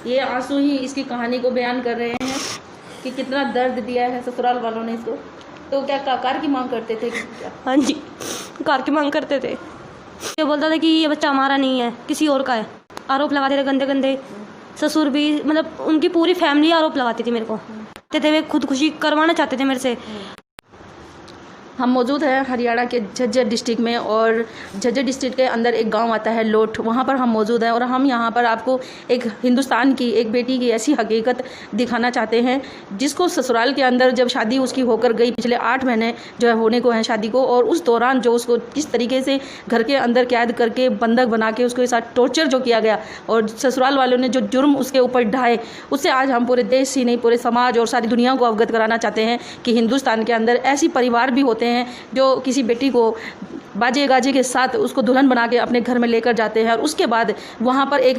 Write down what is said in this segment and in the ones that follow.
ये आंसू ही इसकी कहानी को बयान कर रहे हैं कि कितना दर्द दिया है ससुराल वालों ने इसको। तो क्या कार की मांग करते थे? हाँ जी, कार की मांग करते थे। ये बोलता था कि ये बच्चा हमारा नहीं है, किसी और का है। आरोप लगाते थे गंदे गंदे। ससुर भी, मतलब उनकी पूरी फैमिली आरोप लगाती थी मेरे को। कहते थे वे खुदकुशी करवाना चाहते थे मेरे से। हम मौजूद हैं हरियाणा के झज्जर डिस्ट्रिक्ट में, और झज्जर डिस्ट्रिक्ट के अंदर एक गांव आता है लोट, वहां पर हम मौजूद हैं। और हम यहां पर आपको एक हिंदुस्तान की एक बेटी की ऐसी हकीकत दिखाना चाहते हैं जिसको ससुराल के अंदर जब शादी उसकी होकर गई, पिछले 8 महीने जो है होने को हैं शादी को, और उस दौरान जो उसको किस तरीके से घर के अंदर कैद करके बंधक बना के उसके साथ टॉर्चर जो किया गया और ससुराल वालों ने जो जुर्म उसके ऊपर ढाए, उससे आज हम पूरे देश ही नहीं पूरे समाज और सारी दुनिया को अवगत कराना चाहते हैं कि हिंदुस्तान के अंदर ऐसी परिवार भी होते हैं जो किसी बेटी को बाजे गाजे के साथ उसको दुल्हन बना के अपने घर में लेकर जाते हैं, और उसके बाद वहाँ पर एक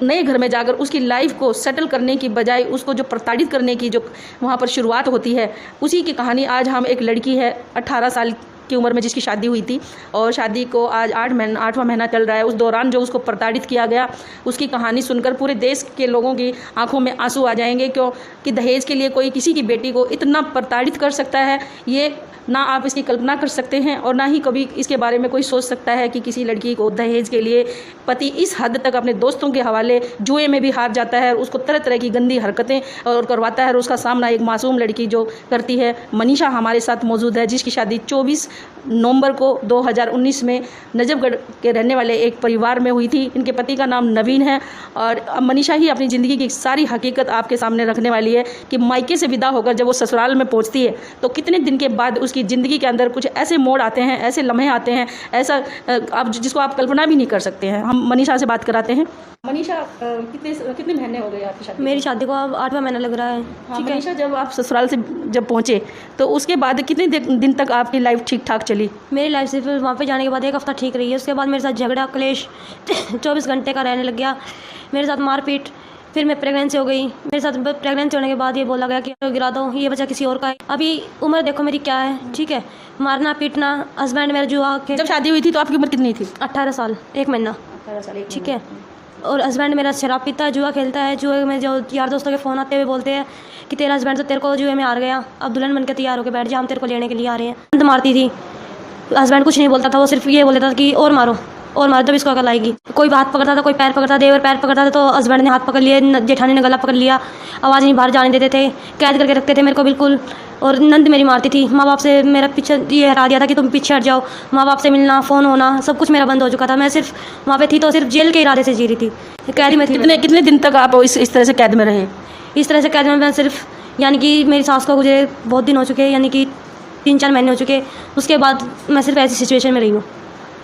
नए घर में जाकर उसकी लाइफ को सेटल करने की बजाय उसको जो प्रताड़ित करने की जो वहाँ पर शुरुआत होती है, उसी की कहानी आज हम एक लड़की है 18 साल की उम्र में जिसकी शादी हुई थी, और शादी को आज 8वां महीना चल रहा है। उस दौरान जो उसको प्रताड़ित किया गया, उसकी कहानी सुनकर पूरे देश के लोगों की आंखों में आंसू आ जाएंगे, क्योंकि दहेज के लिए कोई किसी की बेटी को इतना प्रताड़ित कर सकता है, ये ना आप इसकी कल्पना कर सकते हैं, और ना ही कभी इसके बारे में कोई सोच सकता है कि किसी लड़की को दहेज के लिए पति इस हद तक अपने दोस्तों के हवाले जुए में भी हार जाता है और उसको तरह तरह की गंदी हरकतें और करवाता है, और उसका सामना एक मासूम लड़की जो करती है। मनीषा हमारे साथ मौजूद है, जिसकी शादी 24 नवंबर को 2019 में नजफगढ़ के रहने वाले एक परिवार में हुई थी। इनके पति का नाम नवीन है, और मनीषा ही अपनी ज़िंदगी की सारी हकीकत आपके सामने रखने वाली है कि मायके से विदा होकर जब वो ससुराल में पहुंचती है तो कितने दिन के बाद उसकी ज़िंदगी के अंदर कुछ ऐसे मोड़ आते हैं, ऐसे लम्हे आते हैं, ऐसा आप जिसको आप कल्पना भी नहीं कर सकते हैं। हम मनीषा से बात कराते हैं। मनीषा, कितने महीने हो गए आपकी शादी? मेरी शादी को अब 8वां महीना लग रहा है। हाँ, मनीषा, जब आप ससुराल से जब पहुँचे तो उसके बाद कितने दिन तक आपकी लाइफ ठीक ठाक चली? मेरी लाइफ सिर्फ वहाँ पे जाने के बाद 1 हफ्ता ठीक रही है। उसके बाद मेरे साथ झगड़ा क्लेश 24 घंटे का रहने लग गया, मेरे साथ मारपीट। फिर मैं प्रेगनेंसी हो गई। मेरे साथ प्रेगनेंसी होने के बाद ये बोला गया कि गिरा दो, ये बच्चा किसी और का है। अभी उम्र देखो मेरी क्या है, ठीक है, मारना पीटना। हस्बैंड मेरा जुआ जब शादी हुई थी तो आपकी उम्र कितनी थी? 18 साल 1 महीना। 18 साल, ठीक है। और हस्बैंड मेरा शराब पीता है, जुआ खेलता है। जुए में जो यार दोस्तों के फ़ोन आते हुए बोलते हैं कि तेरा हस्बैंड तो तेरे को जुए में हार गया, अब दुल्हन बन के तैयार होकर बैठ जा, हम तेरे को लेने के लिए आ रहे हैं। मारती थी, हस्बैंड कुछ नहीं बोलता था, वो सिर्फ ये बोलता था कि और मारो और मारो, जब इसको अकल आएगी। कोई हाथ पकड़ता था, कोई पैर पकड़ता था। देवर पैर पकड़ता था तो हस्बैंड ने हाथ पकड़ लिया, जेठानी ने गला पकड़ लिया। आवाज़ नहीं बाहर जाने देते थे, कैद करके रखते थे मेरे को बिल्कुल। और नंद मेरी मारती थी। माँ बाप से मेरा पीछे ये हरा दिया था कि तुम पीछे हट जाओ। माँ बाप से मिलना, फ़ोन होना, सब कुछ मेरा बंद हो चुका था। मैं सिर्फ वहाँ पे थी तो सिर्फ जेल के इरादे से जी रही थी, कैद में थी। कितने दिन तक आप इस तरह से कैद में रहे? इस तरह से कैद में मैं सिर्फ, यानी कि मेरी सास को मुझे बहुत दिन हो चुके, यानी कि 3-4 महीने हो चुके। उसके बाद मैं सिर्फ ऐसी सिचुएशन में रही हूँ।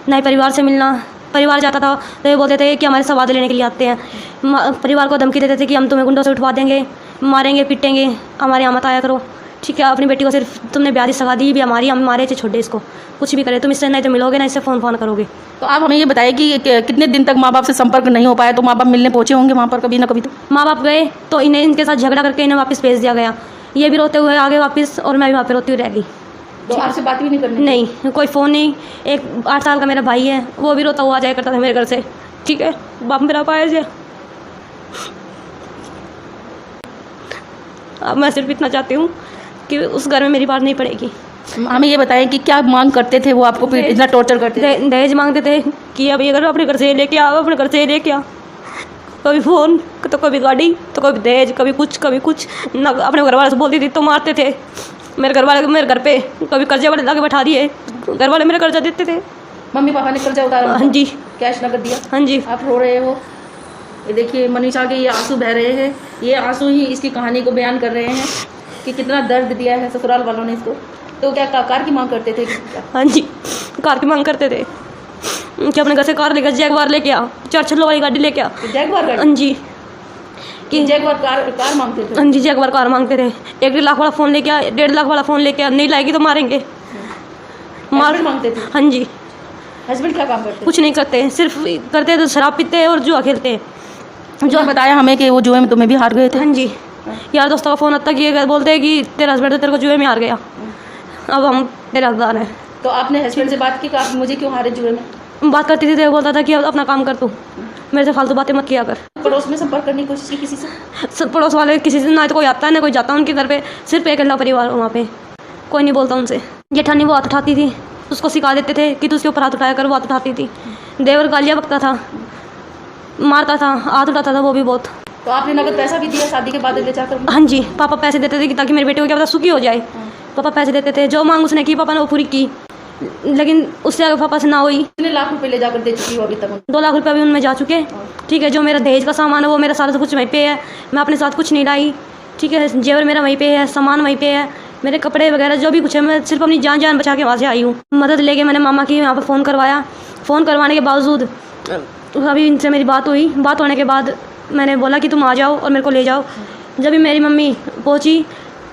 ना ही परिवार से मिलना, परिवार जाता था तो ये बोलते थे कि हमारे सवाद लेने के लिए आते हैं। परिवार को धमकी देते थे कि हम तुम्हें गुंडों से उठवा देंगे, मारेंगे, पीटेंगे, हमारे यहाँ मत आया करो, ठीक है। अपनी बेटी को सिर्फ तुमने ब्याह सगा दी भी हमारी, हम हमारे से छोड़ दे इसको, कुछ भी करे तुम इससे नहीं तो मिलोगे ना, इससे फ़ोन करोगे। तो आप हमें ये बताइए कि कितने दिन तक माँ बाप से संपर्क नहीं हो पाया? तो माँ बाप मिलने पहुँचे होंगे वहाँ पर कभी ना कभी? तो माँ बाप गए तो इन्हें इनके साथ झगड़ा करके इन्हें वापस भेज दिया गया। ये भी रोते हुए आगे वापस, और मैं भी वहाँ पर रोती हुई रह गई। तो आपसे बात भी नहीं करनी? नहीं, कोई फ़ोन नहीं। एक 8 साल का मेरा भाई है, वो भी रोता हुआ जाया करता था मेरे घर से, ठीक है। बाप मेरा पाया से। अब मैं सिर्फ इतना चाहती हूँ कि उस घर में मेरी बात नहीं पड़ेगी। हमें ये बताएं कि क्या मांग करते थे वो, आपको इतना टॉर्चर करते थे? दहेज मांगते थे कि अब ये अगर अपने घर से लेके आओ, अपने घर से लेके आओ। कभी फ़ोन तो कभी गाड़ी तो कभी दहेज, कभी कुछ ना। अपने घर वाले से बोलती थी तो मारते थे। मेरे घर वाले मेरे घर पे कभी कर्जे वाले लाके बैठा दिए, घर वाले मेरे कर्जा देते थे। मम्मी पापा ने कर्जा उतारा? हाँ जी। कैश नगद दिया? हाँ जी। आप रो रहे हो, ये देखिए मनीषा के ये आंसू बह रहे हैं। ये आंसू ही इसकी कहानी को बयान कर रहे हैं कि कितना दर्द दिया है ससुराल वालों ने इसको। तो क्या कार की मांग करते थे? हाँ जी, कार की मांग करते थे कि अपने घर से कार लेकर जैगवार लेके आ, 4 छल्लों वाली गाड़ी लेके आ। जैगवार गाड़ी? हाँ जी, कि जैगवार कार मांगते थे? हाँ जी, जैगवार कार मांगते थे। 1.5 लाख वाला फ़ोन लेके आ, 1.5 लाख वाला फ़ोन लेके आ, नहीं लाएगी तो मारेंगे। मार मांगते थे? हाँ जी। हस्बैंड क्या काम करते? कुछ नहीं करते, सिर्फ करते तो शराब पीते हैं और जुआ खेलते हैं। जो बताया हमें कि वो जुए में तुम्हें भी हार गए थे? हाँ जी, यार दोस्तों का फ़ोन आता कि ये बोलते हैं कि तेरा हस्बैंड तेरे को जुए में हार गया, अब हम तेरे हकदार हैं। तो आपने हस्बैंड से बात की कि आप मुझे क्यों हारे जुए में? बात करती थी तो बोलता था कि अब अपना काम कर तू, मेरे से फालतू बातें मत किया कर। पड़ोस में संपर्क करने की कोशिश की किसी से? सब पड़ोस वाले किसी से ना तो कोई आता है ना कोई जाता उनके घर पे, सिर्फ एक अकेला परिवार वहाँ पे, कोई नहीं बोलता उनसे। जेठानी वो हाथ उठाती थी, उसको सिखा देते थे कि तू उसके ऊपर हाथ उठाया कर, वो हाथ उठाती थी। देवर गालियाँ बकता था, मारता था, हाथ उठाता था वो भी बहुत। तो आपने नगद पैसा भी दिया शादी के बाद ले जाकर? हाँ जी, पापा पैसे देते थे कि ताकि मेरे बेटे को क्या पता सुखी हो जाए। पापा पैसे देते थे, जो मांग उसने की पापा ने वो पूरी की, लेकिन उससे आगे पापा से ना हुई। कितने लाख रुपए ले जाकर दे चुकी हो अभी तक? 2 लाख रुपये भी उनमें जा चुके। ठीक है, जो मेरा दहेज का सामान है वो मेरा सारा कुछ वहीं पे है, मैं अपने साथ कुछ नहीं लाई। ठीक है, जेवर मेरा वहीं पे है, सामान वहीं पे है, मेरे कपड़े वगैरह जो भी कुछ है, मैं सिर्फ अपनी जान बचा के वहाँ से आई हूँ। मदद लेके मैंने मामा की यहाँ पर फ़ोन करवाया। फ़ोन करवाने के बावजूद अभी इनसे मेरी बात हुई, बात होने के बाद मैंने बोला कि तुम आ जाओ और मेरे को ले जाओ। जब भी मेरी मम्मी पहुंची,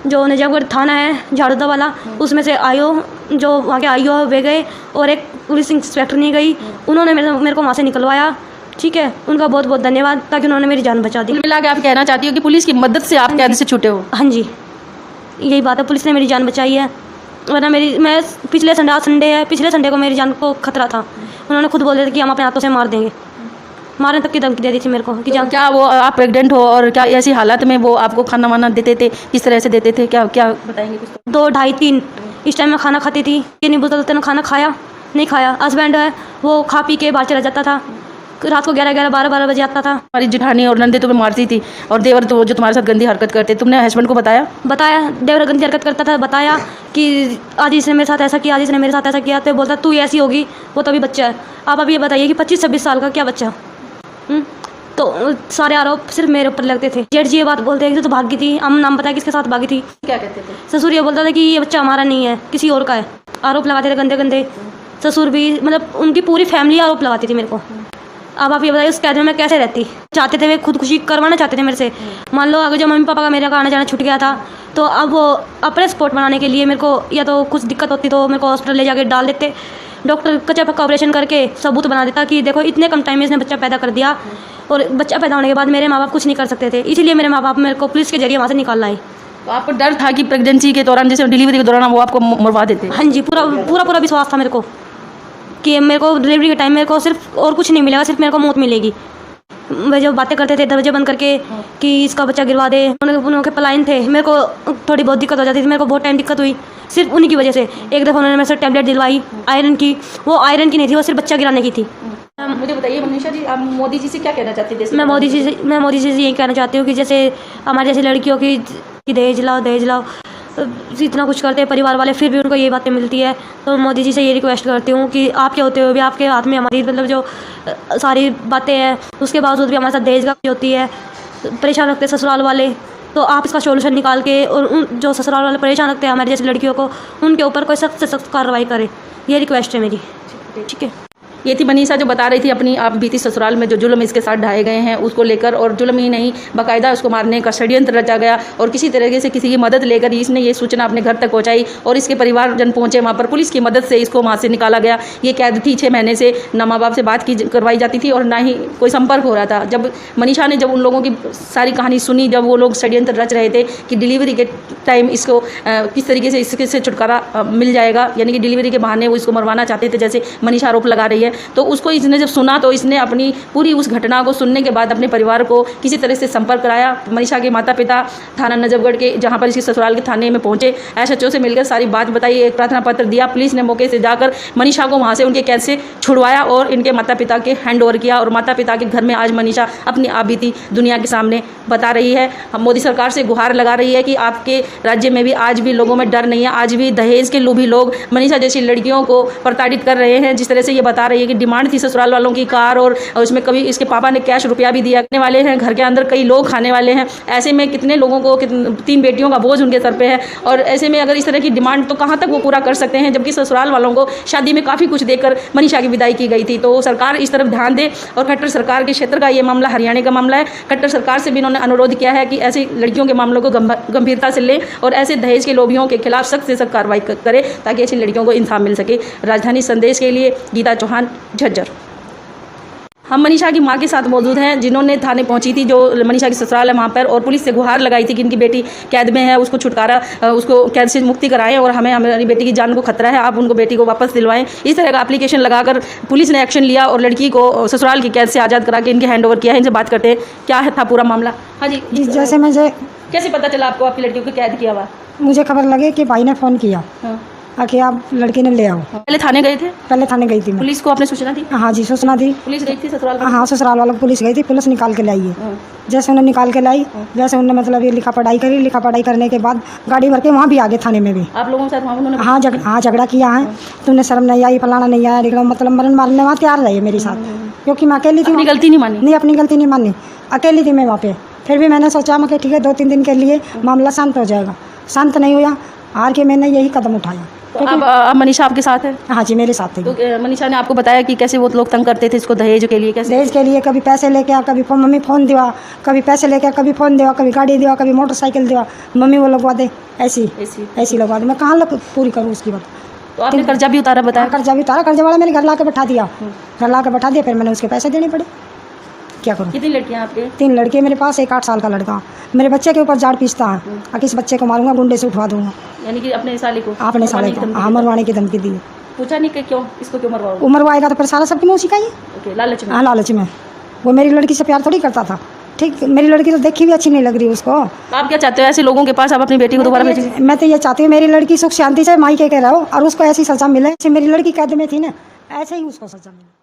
जो नजफगढ़ थाना है झाड़ूदा वाला, उसमें से आईओ, जो वहाँ के आईओ वे गए और एक पुलिस इंस्पेक्टर नहीं गई, उन्होंने मेरे को वहाँ से निकलवाया। ठीक है, उनका बहुत बहुत धन्यवाद, ताकि उन्होंने मेरी जान बचा दी। मिला के आप कहना चाहती हो कि पुलिस की मदद से आप कैद से छूटे हो? हाँ जी, यही बात है, पुलिस ने मेरी जान बचाई है, वरना मैं पिछले संडे को मेरी जान को खतरा था। उन्होंने खुद बोल दिया था कि हम अपने हाथों से मार देंगे, मारने तक की धमकी दे दी थी मेरे को कि तो क्या वो आप प्रेग्नेंट हो और क्या ऐसी हालत में वो आपको खाना वाना देते थे, किस तरह से देते थे, क्या क्या बताएंगे कुछ? 2, 2:30, 3 इस टाइम में खाना खाती थी। ये नहीं बोलता तेने खाना खाया नहीं खाया। हस्बैंड है वो खा पी के बाहर चला जाता था, रात को 11, 12 बजे आता था। हमारी जेठानी और नंदे तुम्हें मारती थी और देवर तो जो तुम्हारे साथ गंदी हरकत करते, तुमने हस्बैंड को बताया? देवर गंदी हरकत करता था, बताया कि आज इसने मेरे साथ ऐसा किया, आज इसने मेरे साथ ऐसा किया। तो बोलता तू ऐसी होगी, वो तो अभी बच्चा है। आप अभी ये बताइए कि 25-26 साल का क्या बच्चा? तो सारे आरोप सिर्फ मेरे ऊपर लगते थे। जेठ जी ये बात बोलते हैं कि तो भागी थी, हम नाम बताया किसके साथ भागी थी। क्या कहते थे? ससुर ये बोलता था कि ये बच्चा हमारा नहीं है, किसी और का है। आरोप लगाते थे गंदे गंदे। ससुर भी, मतलब उनकी पूरी फैमिली आरोप लगाती थी मेरे को। अब आप ये बताइए उस कैद में मैं कैसे रहती? चाहते थे वे खुदकुशी करवाना चाहते थे मेरे से। मान लो अगर जो मम्मी पापा का मेरे का आना जाना छूट गया था, तो अब वो अपने सपोर्ट बनाने के लिए मेरे को या तो कुछ दिक्कत होती तो मेरे को हॉस्पिटल ले जाके डाल देते। डॉक्टर कच्चा पक्का ऑपरेशन करके सबूत बना देता कि देखो इतने कम टाइम में इसने बच्चा पैदा कर दिया। और बच्चा पैदा होने के बाद मेरे माँ बाप कुछ नहीं कर सकते थे, इसीलिए मेरे माँ बाप मेरे को पुलिस के जरिए वहाँ से निकाल लाए। तो आपको डर था कि प्रेगनेंसी के दौरान, जैसे डिलीवरी के दौरान, वो आपको मरवा देते? हाँ जी, पूरा विश्वास था मेरे को कि मेरे को डिलीवरी के टाइम मेरे को सिर्फ और कुछ नहीं मिलेगा, सिर्फ मेरे को मौत मिलेगी। वे जो बातें करते थे दरवाजे बंद करके कि इसका बच्चा गिरवा दे, उनके पलायन थे। मेरे को थोड़ी बहुत दिक्कत हो जाती थी, मेरे को बहुत टाइम दिक्कत हुई सिर्फ उन्हीं की वजह से। एक दफ़ा उन्होंने मेरे से टैबलेट दिलवाई आयरन की, वो आयरन की नहीं थी, वो सिर्फ बच्चा गिराने की थी। मुझे बताइए मनीषा जी, आप मोदी जी से क्या कहना चाहती थी? मैं मोदी जी से यही कहना चाहती हूँ कि जैसे हमारी जैसी लड़कियों की दहेज लाओ इतना कुछ करते हैं परिवार वाले, फिर भी उनको ये बातें मिलती है। तो मोदी जी से ये रिक्वेस्ट करती हूँ कि आपके होते हुए भी आपके हाथ में हमारी मतलब जो सारी बातें हैं, उसके बावजूद भी हमारे साथ दहेज का होती है, परेशान रखते हैं ससुराल वाले। तो आप इसका सोल्यूशन निकाल के और उन जो ससुराल वाले परेशान रखते हैं हमारी जैसी लड़कियों को, उनके ऊपर कोई सख्त से सख्त कार्रवाई करे, ये रिक्वेस्ट है मेरी। ठीक है, ये थी मनीषा जो बता रही थी अपनी आप बीती ससुराल में जो जुल्म इसके साथ ढाए गए हैं उसको लेकर, और जुल्म ही नहीं बाकायदा उसको मारने का षड्यंत्र रचा गया और किसी तरीके से किसी की मदद लेकर इसने ये सूचना अपने घर तक पहुंचाई और इसके परिवारजन पहुंचे वहाँ पर, पुलिस की मदद से इसको वहाँ से निकाला गया। ये कैद थी 6 महीने से, ना माँ बाप से बात करवाई जाती थी और ना ही कोई संपर्क हो रहा था। जब मनीषा ने जब उन लोगों की सारी कहानी सुनी, जब वो लोग षड्यंत्र रच रहे थे कि डिलीवरी के टाइम इसको किस तरीके से इसके से छुटकारा मिल जाएगा, यानी कि डिलीवरी के बहाने वो इसको मरवाना चाहते थे जैसे मनीषा आरोप लगा रही है, तो उसको इसने जब सुना तो इसने अपनी पूरी उस घटना को सुनने के बाद अपने परिवार को किसी तरह से संपर्क कराया। मनीषा के माता पिता थाना नजफगढ़ के, जहां पर इसके ससुराल के थाने में पहुंचे, एसएचओ से मिलकर सारी बात बताई, एक प्रार्थना पत्र दिया। पुलिस ने मौके से जाकर मनीषा को वहां से उनके कैद से छुड़वाया और इनके माता पिता के हैंड ओवर किया। और माता पिता के घर में आज मनीषा अपनी आप बीती दुनिया के सामने बता रही है। मोदी सरकार से गुहार लगा रही है कि आपके राज्य में भी आज भी लोगों में डर नहीं है, आज भी दहेज के लोभी लोग मनीषा जैसी लड़कियों को प्रताड़ित कर रहे हैं। जिस तरह से ये बता रही है कि डिमांड थी ससुराल वालों की कार और उसमें कभी इसके पापा ने कैश रुपया भी दिया करने वाले हैं, घर के अंदर कई लोग खाने वाले हैं। ऐसे में कितने लोगों को 3 बेटियों का बोझ उनके सर पे है और ऐसे में अगर इस तरह की डिमांड तो कहाँ तक वो पूरा कर सकते हैं, जबकि ससुराल वालों को शादी में काफ़ी कुछ देकर मनीषा की विदाई की गई थी। तो सरकार इस तरफ ध्यान दे और खट्टर सरकार के क्षेत्र का ये मामला हरियाणा का मामला है। खट्टर सरकार से भी इन्होंने अनुरोध किया है कि ऐसी लड़कियों के मामलों को गंभीरता से लें और ऐसे दहेज के लोभियों के खिलाफ सख्त से सख्त कार्रवाई करें ताकि ऐसी लड़कियों को इंसाफ मिल सके। राजधानी संदेश के लिए गीता चौहान, झज्जर। हम मनीषा की मां के साथ मौजूद हैं, जिन्होंने थाने पहुंची थी, जो मनीषा की ससुराल है वहाँ पर, और पुलिस से गुहार लगाई थी कि इनकी बेटी कैद में है, उसको छुटकारा, उसको कैद से मुक्ति कराएं और हमें हमारी बेटी की जान को खतरा है, आप उनको बेटी को वापस दिलवाएं। इस तरह का एप्लीकेशन लगाकर पुलिस ने एक्शन लिया और लड़की को ससुराल की कैद से आज़ाद करा के इनके हैंड ओवर किया है। इनसे बात करते हैं क्या है था पूरा मामला। हाँ जी, जैसे मुझे कैसे पता चला आपको आपकी लड़की को कैद किया हुआ? मुझे खबर लगे कि भाई ने फ़ोन किया हाँ। कि आप लड़के ने ले आओ। पहले थाने गए थे? पहले थाने गई थी मैं। पुलिस को आपने सूचना दी? हाँ जी, सूचना दी। पुलिस गई थी ससुराल? हाँ, ससुराल वालों को पुलिस गई थी, पुलिस निकाल के लाई है। हाँ। जैसे उन्हें निकाल के लाई वैसे उन्होंने मतलब ये लिखा पढ़ाई करी, लिखा पढ़ाई करने के बाद गाड़ी भर के वहाँ भी आगे थाने में भी। आप लोगों के साथ वहाँ उन्होंने? हाँ, झगड़ा किया है। तुमने शर्म नहीं आई, फलाना नहीं आया, लेकिन मतलब मरण मारने वहाँ तैयार रही है मेरे साथ, क्योंकि मैं अकेली थी। अपनी गलती नहीं मानी? नहीं, अपनी गलती नहीं मानी, अकेली थी मैं वहाँ पे। फिर भी मैंने सोचा मैं कि ठीक है 2-3 दिन के लिए मामला शांत हो जाएगा। शांत नहीं हुआ, हार के मैंने यही कदम उठाया। तो अब मनीषा आपके साथ है? हाँ जी, मेरे साथ थी। तो मनीषा ने आपको बताया कि कैसे वो लोग तंग करते थे इसको दहेज के लिए? कैसे? दहेज के लिए कभी पैसे लेके आ, कभी मम्मी फ़ोन दिवा, कभी पैसे लेके आ, कभी फ़ोन दिवा, कभी गाड़ी दिवा, कभी मोटरसाइकिल दिवा, मम्मी वो लगवा दे, ऐसी लगवा दे। मैं कहाँ पूरी करूँ उसकी बात। तो आपने कर्जा भी उतारा बताया? कर्जा भी उतारा, कर्जा वाला मेरे घर ला के बैठा दिया, फिर मैंने उसके पैसे देने पड़े। क्या करूँ? कितनी लड़कियाँ आपके? 3 लड़के मेरे पास, एक 8 साल का लड़का। मेरे बच्चे के ऊपर जाड़ पीसता है, और किस बच्चे को मारूंगा, गुंडे से उठवा दूंगा। यानी कि अपने साले को? अपने साले को, हाँ, मरवाने की धमकी दी। पूछा नहीं कि क्यों इसको क्यों मरवाओ? उम्र आएगा तो फिर सारा सबकी मुँह सिखाइए। ओके, लालच में? हाँ, लालच में। वो मेरी लड़की से प्यार थोड़ी करता था। ठीक, मेरी लड़की तो देखी भी अच्छी नहीं लग रही उसको। आप क्या चाहते हो ऐसे लोगों के पास आप अपनी बेटी को दोबारा भेजें? मैं तो ये चाहती हूँ मेरी लड़की सुख शांति से मायके के रहो और उसको ऐसी सजा मिले। मेरी लड़की कैद में थी ना, ऐसे ही उसको सजा मिले।